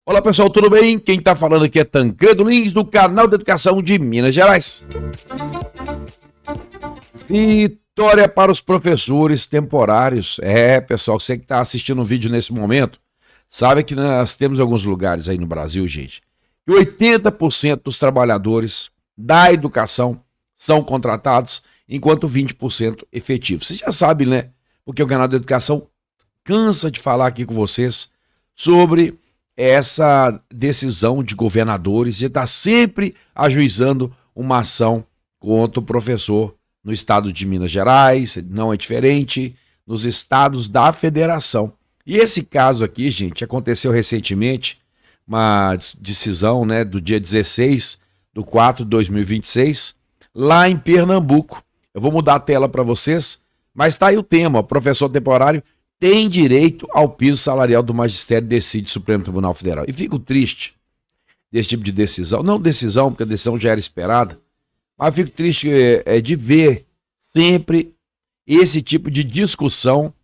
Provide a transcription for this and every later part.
Olá pessoal, tudo bem? Quem está falando aqui é Tancredo Lins, do canal de Educação de Minas Gerais. Vitória para os professores temporários. Pessoal, você que está assistindo o vídeo nesse momento, sabe que nós temos alguns lugares aí no Brasil, gente, que 80% dos trabalhadores da educação são contratados, enquanto 20% efetivos. Você já sabe, né? Porque o canal de Educação cansa de falar aqui com vocês sobre essa decisão de governadores de estar sempre ajuizando uma ação contra o professor no estado de Minas Gerais, não é diferente nos estados da federação. E esse caso aqui, gente, aconteceu recentemente, uma decisão, né, do dia 16/4/2026, lá em Pernambuco. Eu vou mudar a tela para vocês, mas está aí o tema: professor temporário tem direito ao piso salarial do magistério, decide o Supremo Tribunal Federal. E fico triste desse tipo de decisão, não decisão, porque a decisão já era esperada, mas fico triste de ver sempre esse tipo de discussão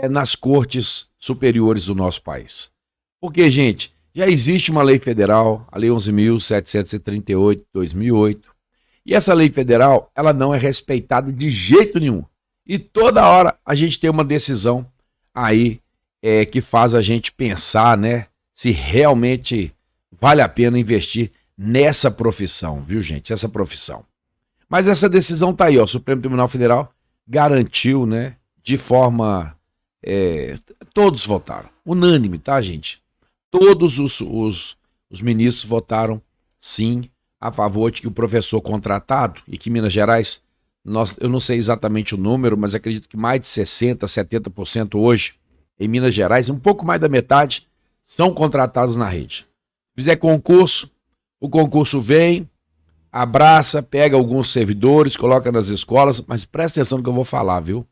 nas cortes superiores do nosso país. Porque, gente, já existe uma lei federal, a Lei 11.738, 2008, e essa lei federal, ela não é respeitada de jeito nenhum. E toda hora a gente tem uma decisão aí que faz a gente pensar, né, se realmente vale a pena investir nessa profissão, viu, gente? Essa profissão. Mas essa decisão tá aí, ó. O Supremo Tribunal Federal garantiu, né, de forma... todos votaram. Unânime, tá, gente? Todos os ministros votaram sim a favor de que o professor contratado, e que Minas Gerais... eu não sei exatamente o número, mas acredito que mais de 60%, 70% hoje em Minas Gerais, um pouco mais da metade, são contratados na rede. Se fizer concurso, o concurso vem, abraça, pega alguns servidores, coloca nas escolas, mas presta atenção no que eu vou falar, viu?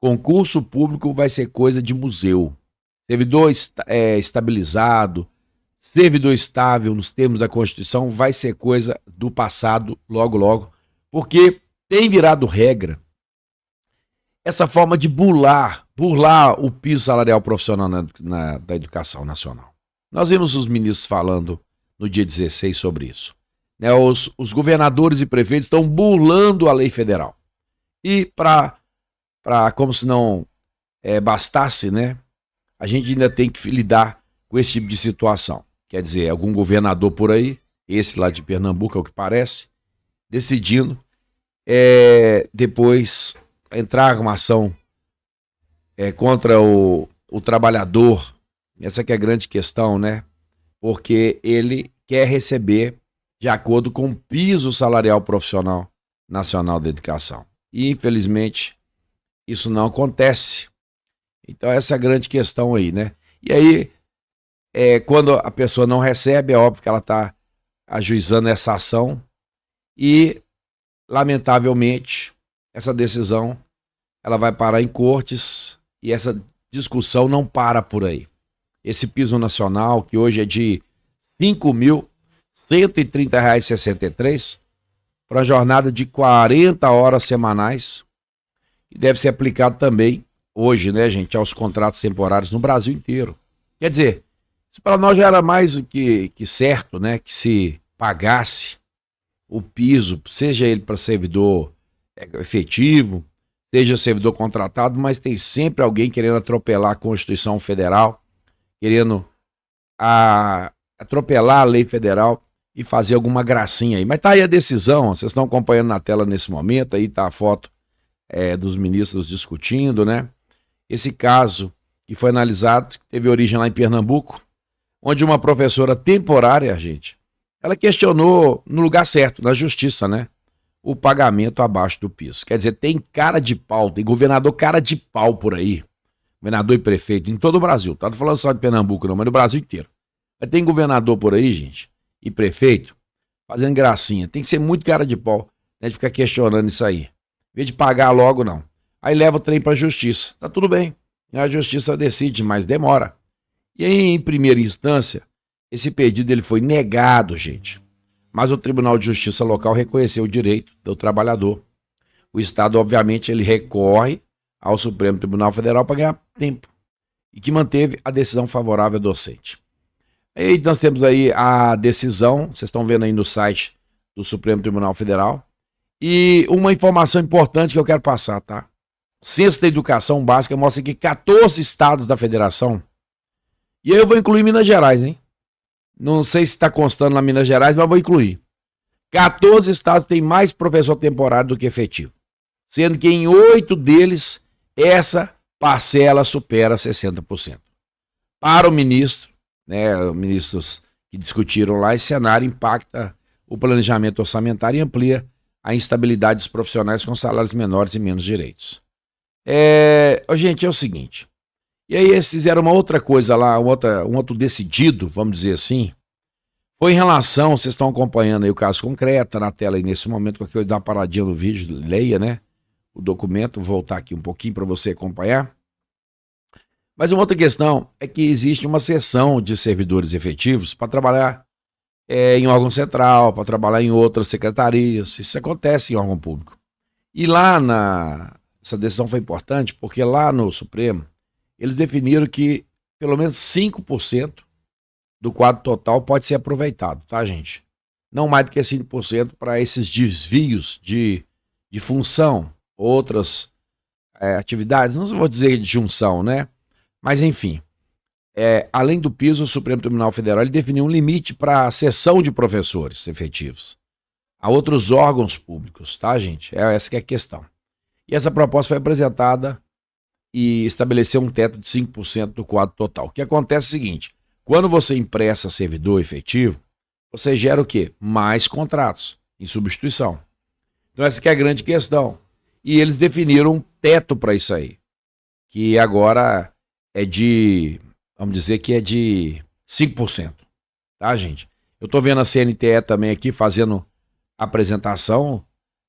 Concurso público vai ser coisa de museu. Servidor estabilizado, servidor estável nos termos da Constituição vai ser coisa do passado logo, logo, porque tem virado regra essa forma de burlar o piso salarial profissional da educação nacional. Nós vimos os ministros falando no dia 16 sobre isso. Né, os governadores e prefeitos estão burlando a lei federal. E como se não bastasse, né, a gente ainda tem que lidar com esse tipo de situação. Quer dizer, algum governador por aí, esse lá de Pernambuco é o que parece, decidindo depois entrar com uma ação contra o trabalhador. Essa que é a grande questão, né? Porque ele quer receber de acordo com o piso salarial profissional nacional da educação. E, infelizmente, isso não acontece. Então, essa é a grande questão aí, né? E aí, quando a pessoa não recebe, é óbvio que ela está ajuizando essa ação e, lamentavelmente, essa decisão ela vai parar em cortes e essa discussão não para por aí. Esse piso nacional, que hoje é de R$ 5.130,63 para uma jornada de 40 horas semanais, e deve ser aplicado também hoje, né, gente, aos contratos temporários no Brasil inteiro. Quer dizer, isso para nós já era mais que certo, né, que se pagasse o piso, seja ele para servidor efetivo, seja servidor contratado, mas tem sempre alguém querendo atropelar a Constituição Federal, querendo atropelar a lei federal e fazer alguma gracinha aí. Mas tá aí a decisão, vocês estão acompanhando na tela nesse momento, aí tá a foto dos ministros discutindo, né? Esse caso que foi analisado, que teve origem lá em Pernambuco, onde uma professora temporária, gente, ela questionou no lugar certo, na justiça, né, o pagamento abaixo do piso. Quer dizer, tem cara de pau, tem governador cara de pau por aí, governador e prefeito em todo o Brasil, tá? Não falando só de Pernambuco não, mas no Brasil inteiro. Mas tem governador por aí, gente, e prefeito, fazendo gracinha. Tem que ser muito cara de pau, né, de ficar questionando isso aí. Em vez de pagar logo, não. Aí leva o trem pra justiça. Tá tudo bem, a justiça decide, mas demora. E aí, em primeira instância, esse pedido ele foi negado, gente. Mas o Tribunal de Justiça local reconheceu o direito do trabalhador. O Estado, obviamente, ele recorre ao Supremo Tribunal Federal para ganhar tempo e que manteve a decisão favorável ao docente. E nós temos aí a decisão, vocês estão vendo aí no site do Supremo Tribunal Federal. E uma informação importante que eu quero passar, tá? Censo da Educação Básica mostra que 14 estados da federação, e aí eu vou incluir Minas Gerais, hein? Não sei se está constando lá Minas Gerais, mas vou incluir. 14 estados têm mais professor temporário do que efetivo, sendo que em 8 deles essa parcela supera 60%. Para o ministro, né, os ministros que discutiram lá, esse cenário impacta o planejamento orçamentário e amplia a instabilidade dos profissionais com salários menores e menos direitos. Gente, é o seguinte, e aí eles fizeram uma outra coisa lá, um outro decidido, vamos dizer assim, foi em relação, vocês estão acompanhando aí o caso concreto, tá na tela aí nesse momento, qualquer coisa dá uma paradinha no vídeo, leia, né, o documento, vou voltar aqui um pouquinho para você acompanhar. Mas uma outra questão é que existe uma seção de servidores efetivos para trabalhar em órgão central, para trabalhar em outras secretarias, isso acontece em órgão público. E lá essa decisão foi importante porque lá no Supremo, eles definiram que pelo menos 5% do quadro total pode ser aproveitado, tá, gente? Não mais do que 5% para esses desvios de função, outras atividades, não vou dizer de junção, né? Mas enfim, além do piso, o Supremo Tribunal Federal ele definiu um limite para a cessão de professores efetivos a outros órgãos públicos, tá, gente? Essa que é a questão. E essa proposta foi apresentada e estabeleceu um teto de 5% do quadro total. O que acontece é o seguinte, quando você empresta servidor efetivo, você gera o quê? Mais contratos em substituição. Então essa que é a grande questão. E eles definiram um teto para isso aí, que agora vamos dizer que é de 5%, tá, gente? Eu tô vendo a CNTE também aqui fazendo apresentação,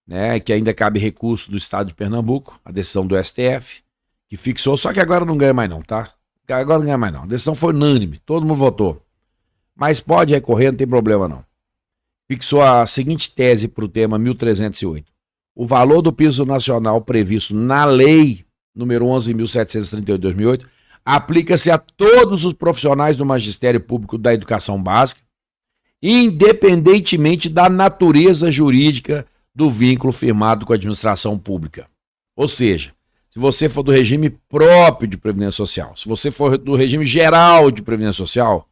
né, que ainda cabe recurso do estado de Pernambuco, a decisão do STF, que fixou, só que agora não ganha mais não, tá? Agora não ganha mais não. A decisão foi unânime, todo mundo votou. Mas pode recorrer, não tem problema não. Fixou a seguinte tese para o tema 1308. O valor do piso nacional previsto na lei número 11.738 de 2008 aplica-se a todos os profissionais do magistério público da educação básica, independentemente da natureza jurídica do vínculo firmado com a administração pública. Ou seja, se você for do regime próprio de Previdência Social, se você for do regime geral de Previdência Social,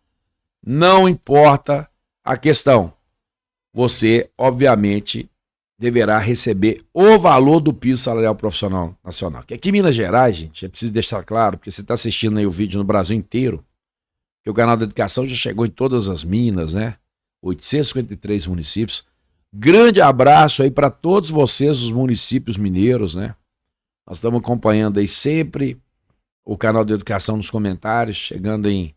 não importa a questão. Você, obviamente, deverá receber o valor do piso salarial profissional nacional. Que aqui em Minas Gerais, gente, é preciso deixar claro, porque você está assistindo aí o vídeo no Brasil inteiro, que o canal da educação já chegou em todas as minas, né? 853 municípios. Grande abraço aí para todos vocês, os municípios mineiros, né? Nós estamos acompanhando aí sempre o canal da educação nos comentários, chegando em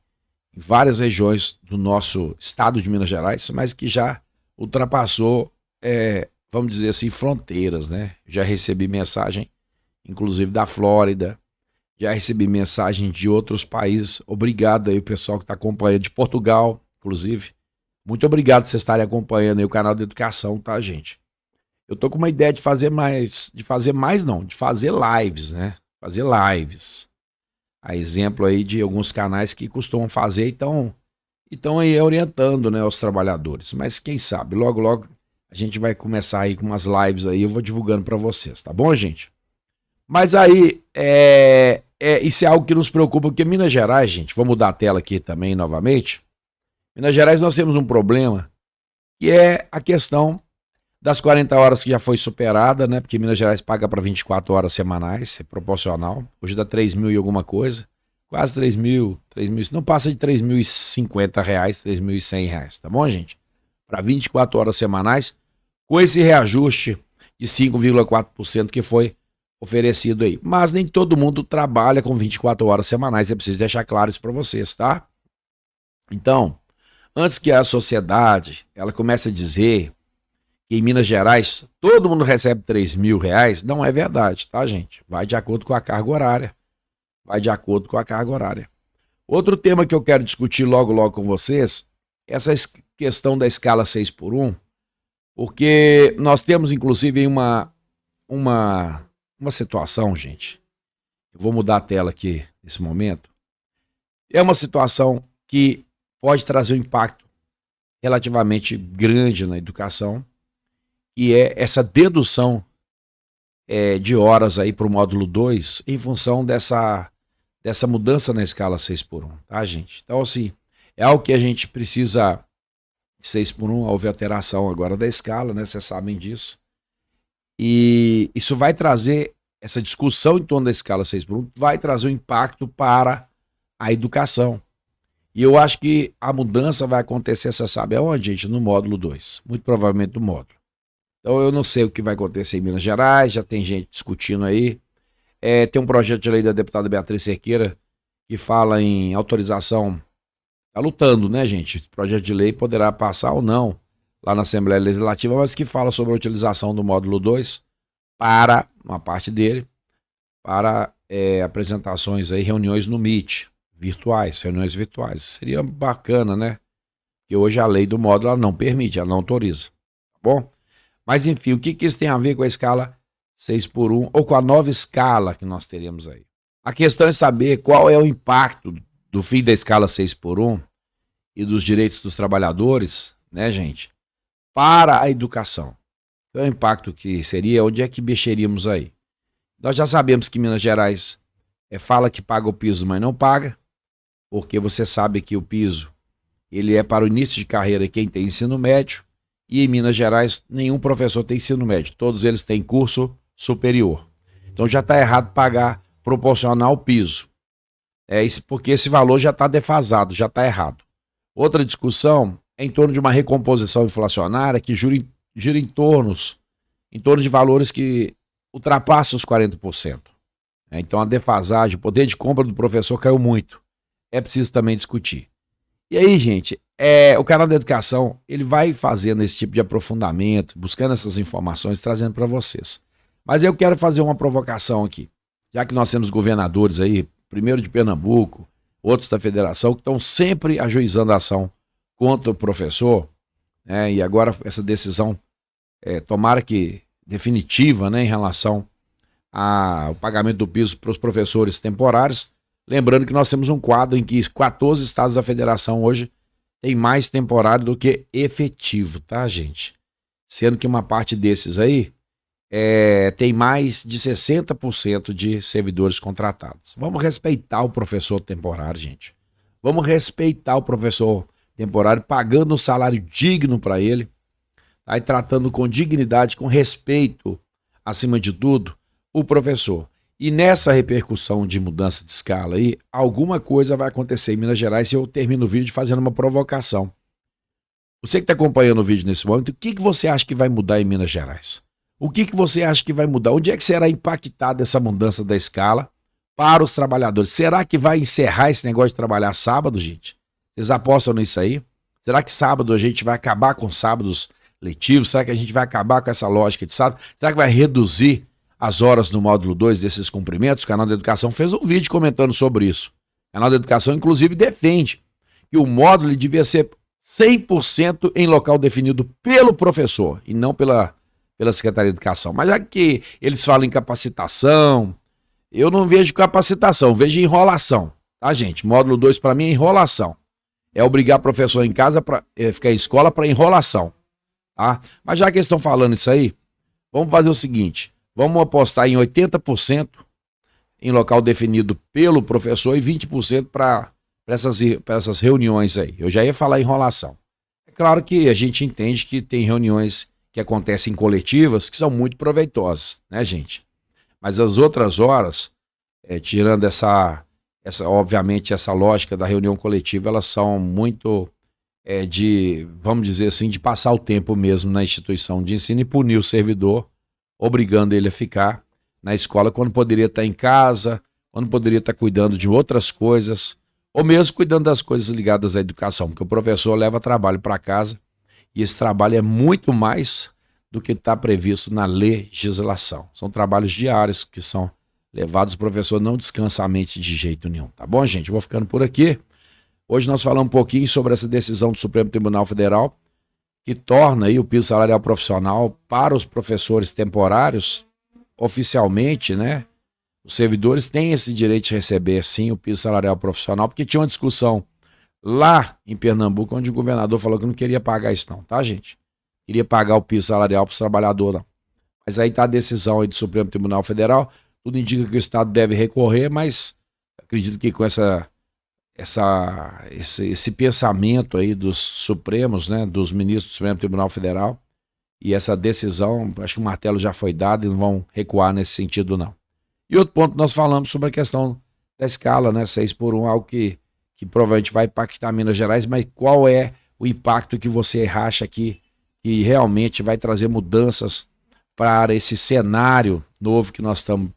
várias regiões do nosso estado de Minas Gerais, mas que já ultrapassou, vamos dizer assim, fronteiras, né? Já recebi mensagem, inclusive da Flórida, já recebi mensagem de outros países. Obrigado aí o pessoal que está acompanhando, de Portugal, inclusive. Muito obrigado por vocês estarem acompanhando aí o canal da educação, tá, gente? Eu tô com uma ideia de fazer lives, né? Fazer lives. A exemplo aí de alguns canais que costumam fazer, então aí orientando, né, os trabalhadores. Mas quem sabe, logo, logo a gente vai começar aí com umas lives aí, eu vou divulgando para vocês, tá bom, gente? Mas aí, isso é algo que nos preocupa, porque Minas Gerais, gente, vou mudar a tela aqui também novamente. Minas Gerais nós temos um problema, que é a questão das 40 horas que já foi superada, né? Porque Minas Gerais paga para 24 horas semanais, é proporcional. Hoje dá 3 mil e alguma coisa, quase 3 mil, não passa de 3.050 reais, 3.100 reais, tá bom, gente? Para 24 horas semanais, com esse reajuste de 5,4% que foi oferecido aí. Mas nem todo mundo trabalha com 24 horas semanais, é preciso deixar claro isso para vocês, tá? Então, antes que a sociedade ela comece a dizer que em Minas Gerais todo mundo recebe 3 mil reais, não é verdade, tá, gente? Vai de acordo com a carga horária. Outro tema que eu quero discutir logo, logo com vocês, essa questão da escala 6x1, porque nós temos, inclusive, uma situação, gente. Eu vou mudar a tela aqui nesse momento. É uma situação que pode trazer um impacto relativamente grande na educação, e é essa dedução de horas aí para o módulo 2 em função dessa mudança na escala 6x1, tá, gente? Então, assim, é algo que a gente precisa. 6x1, houve alteração agora da escala, né? Vocês sabem disso. E isso vai trazer, essa discussão em torno da escala 6x1 vai trazer um impacto para a educação. E eu acho que a mudança vai acontecer, você sabe aonde, gente? No módulo 2, muito provavelmente no módulo. Então eu não sei o que vai acontecer em Minas Gerais, já tem gente discutindo aí. Tem um projeto de lei da deputada Beatriz Cerqueira que fala em autorização, tá lutando, né, gente? Esse projeto de lei poderá passar ou não lá na Assembleia Legislativa, mas que fala sobre a utilização do módulo 2 para, uma parte dele, para apresentações aí, reuniões no Meet, virtuais, reuniões virtuais. Seria bacana, né? Porque hoje a lei do módulo ela não permite, ela não autoriza, tá bom? Mas enfim, o que isso tem a ver com a escala 6x1 ou com a nova escala que nós teremos aí? A questão é saber qual é o impacto do fim da escala 6x1 e dos direitos dos trabalhadores, né, gente, para a educação. Qual é o impacto que seria? Onde é que mexeríamos aí? Nós já sabemos que Minas Gerais fala que paga o piso, mas não paga, porque você sabe que o piso ele é para o início de carreira quem tem ensino médio, e em Minas Gerais nenhum professor tem ensino médio, todos eles têm curso superior. Então já está errado pagar proporcional ao piso. Isso porque esse valor já está defasado, já está errado. Outra discussão é em torno de uma recomposição inflacionária que gira em torno de valores que ultrapassam os 40%. Então a defasagem, o poder de compra do professor caiu muito. É preciso também discutir. E aí, gente, o canal da educação, ele vai fazendo esse tipo de aprofundamento, buscando essas informações, trazendo para vocês. Mas eu quero fazer uma provocação aqui, já que nós temos governadores aí, primeiro de Pernambuco, outros da federação, que estão sempre ajuizando a ação contra o professor, né? E agora essa decisão, tomara que definitiva, né, em relação ao pagamento do piso para os professores temporários. Lembrando que nós temos um quadro em que 14 estados da federação hoje tem mais temporário do que efetivo, tá, gente? Sendo que uma parte desses aí tem mais de 60% de servidores contratados. Vamos respeitar o professor temporário, gente. Vamos respeitar o professor temporário, pagando um salário digno para ele, tá? E tratando com dignidade, com respeito, acima de tudo, o professor. E nessa repercussão de mudança de escala aí, alguma coisa vai acontecer em Minas Gerais e eu termino o vídeo fazendo uma provocação. Você que está acompanhando o vídeo nesse momento, o que você acha que vai mudar em Minas Gerais? O que você acha que vai mudar? Onde é que será impactada essa mudança da escala para os trabalhadores? Será que vai encerrar esse negócio de trabalhar sábado, gente? Vocês apostam nisso aí? Será que sábado a gente vai acabar com sábados letivos? Será que a gente vai acabar com essa lógica de sábado? Será que vai reduzir as horas no módulo 2 desses cumprimentos? O canal da Educação fez um vídeo comentando sobre isso. O canal da Educação, inclusive, defende que o módulo devia ser 100% em local definido pelo professor e não pela Secretaria de Educação. Mas já que eles falam em capacitação, eu não vejo capacitação, vejo enrolação, tá, gente? Módulo 2 para mim é enrolação. É obrigar professor em casa para ficar em escola para enrolação, tá? Mas já que eles estão falando isso aí, vamos fazer o seguinte: vamos apostar em 80% em local definido pelo professor e 20% para essas reuniões aí. Eu já ia falar enrolação. É claro que a gente entende que tem reuniões que acontecem coletivas que são muito proveitosas, né, gente? Mas as outras horas, tirando obviamente, essa lógica da reunião coletiva, elas são muito vamos dizer assim, de passar o tempo mesmo na instituição de ensino e punir o servidor, obrigando ele a ficar na escola quando poderia estar em casa, quando poderia estar cuidando de outras coisas, ou mesmo cuidando das coisas ligadas à educação, porque o professor leva trabalho para casa e esse trabalho é muito mais do que está previsto na legislação. São trabalhos diários que são levados, o professor não descansa a mente de jeito nenhum. Tá bom, gente? Eu vou ficando por aqui. Hoje nós falamos um pouquinho sobre essa decisão do Supremo Tribunal Federal, que torna aí o piso salarial profissional para os professores temporários, oficialmente, né? Os servidores têm esse direito de receber, sim, o piso salarial profissional, porque tinha uma discussão lá em Pernambuco, onde o governador falou que não queria pagar isso não, tá, gente? Queria pagar o piso salarial para os trabalhadores, não. Mas aí tá a decisão aí do Supremo Tribunal Federal, tudo indica que o Estado deve recorrer, mas acredito que com esse pensamento aí dos Supremos, né, dos ministros do Supremo Tribunal Federal, e essa decisão, acho que o martelo já foi dado e não vão recuar nesse sentido, não. E outro ponto, nós falamos sobre a questão da escala, né, 6x1, algo que provavelmente vai impactar Minas Gerais, mas qual é o impacto que você acha que realmente vai trazer mudanças para esse cenário novo que nós estamos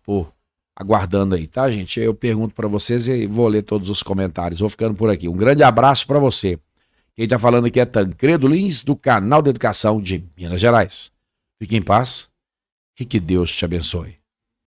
aguardando aí, tá, gente? Eu pergunto para vocês e vou ler todos os comentários. Vou ficando por aqui. Um grande abraço para você. Quem está falando aqui é Tancredo Lins, do canal de Educação de Minas Gerais. Fique em paz e que Deus te abençoe.